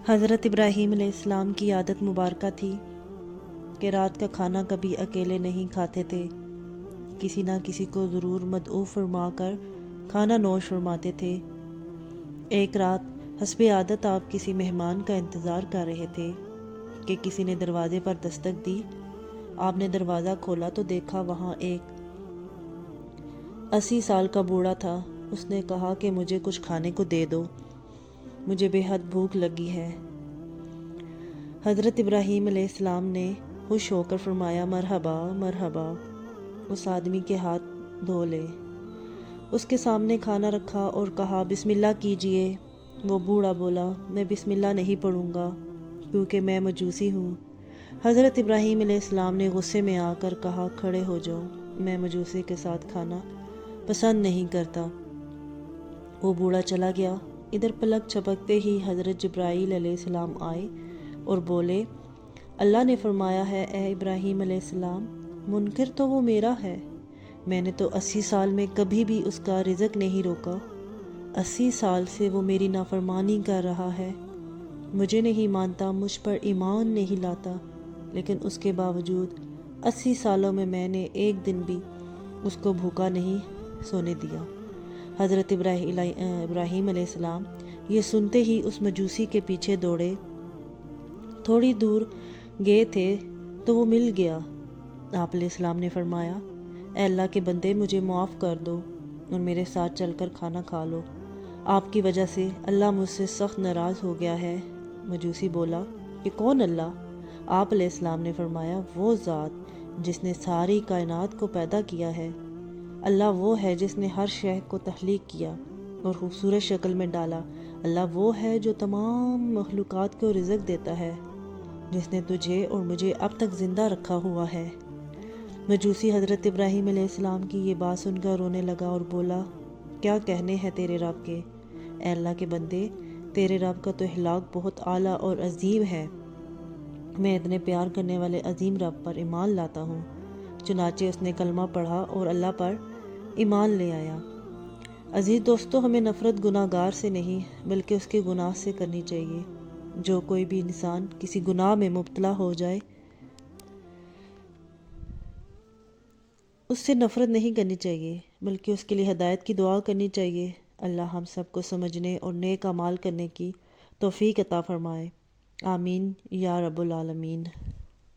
حضرت ابراہیم علیہ السلام کی عادت مبارکہ تھی کہ رات کا کھانا کبھی اکیلے نہیں کھاتے تھے، کسی نہ کسی کو ضرور مدعو فرما کر کھانا نوش فرماتے تھے۔ ایک رات حسب عادت آپ کسی مہمان کا انتظار کر رہے تھے کہ کسی نے دروازے پر دستک دی۔ آپ نے دروازہ کھولا تو دیکھا وہاں ایک 80 سال کا بوڑھا تھا۔ اس نے کہا کہ مجھے کچھ کھانے کو دے دو، مجھے بے حد بھوک لگی ہے۔ حضرت ابراہیم علیہ السلام نے خوش ہو کر فرمایا، مرحبا مرحبا۔ اس آدمی کے ہاتھ دھو لے، اس کے سامنے کھانا رکھا اور کہا، بسم اللہ کیجئے۔ وہ بوڑھا بولا، میں بسم اللہ نہیں پڑھوں گا کیونکہ میں مجوسی ہوں۔ حضرت ابراہیم علیہ السلام نے غصے میں آ کر کہا، کھڑے ہو جاؤ، میں مجوسی کے ساتھ کھانا پسند نہیں کرتا۔ وہ بوڑھا چلا گیا۔ ادھر پلک جھپکتے ہی حضرت جبرائیل علیہ السلام آئے اور بولے، اللہ نے فرمایا ہے اے ابراہیم علیہ السلام، منکر تو وہ میرا ہے، میں نے تو 80 سال میں کبھی بھی اس کا رزق نہیں روکا، 80 سال سے وہ میری نافرمانی کر رہا ہے، مجھے نہیں مانتا، مجھ پر ایمان نہیں لاتا، لیکن اس کے باوجود 80 سالوں میں میں نے ایک دن بھی اس کو بھوکا نہیں سونے دیا۔ حضرت ابراہیم علیہ السلام یہ سنتے ہی اس مجوسی کے پیچھے دوڑے۔ تھوڑی دور گئے تھے تو وہ مل گیا۔ آپ علیہ السلام نے فرمایا، اے اللہ کے بندے، مجھے معاف کر دو اور میرے ساتھ چل کر کھانا کھا لو، آپ کی وجہ سے اللہ مجھ سے سخت ناراض ہو گیا ہے۔ مجوسی بولا کہ کون اللہ؟ آپ علیہ السلام نے فرمایا، وہ ذات جس نے ساری کائنات کو پیدا کیا ہے۔ اللہ وہ ہے جس نے ہر شے کو تخلیق کیا اور خوبصورت شکل میں ڈالا۔ اللہ وہ ہے جو تمام مخلوقات کو رزق دیتا ہے، جس نے تجھے اور مجھے اب تک زندہ رکھا ہوا ہے۔ مجوسی حضرت ابراہیم علیہ السلام کی یہ بات سن کر رونے لگا اور بولا، کیا کہنے ہیں تیرے رب کے، اے اللہ کے بندے، تیرے رب کا تو اخلاق بہت اعلیٰ اور عظیم ہے، میں اتنے پیار کرنے والے عظیم رب پر ایمان لاتا ہوں۔ چنانچہ اس نے کلمہ پڑھا اور اللہ پر ایمان لے آیا۔ عزیز دوستو، ہمیں نفرت گناہ گار سے نہیں بلکہ اس کے گناہ سے کرنی چاہیے۔ جو کوئی بھی انسان کسی گناہ میں مبتلا ہو جائے، اس سے نفرت نہیں کرنی چاہیے بلکہ اس کے لیے ہدایت کی دعا کرنی چاہیے۔ اللہ ہم سب کو سمجھنے اور نیک اعمال کرنے کی توفیق عطا فرمائے، آمین یا رب العالمین۔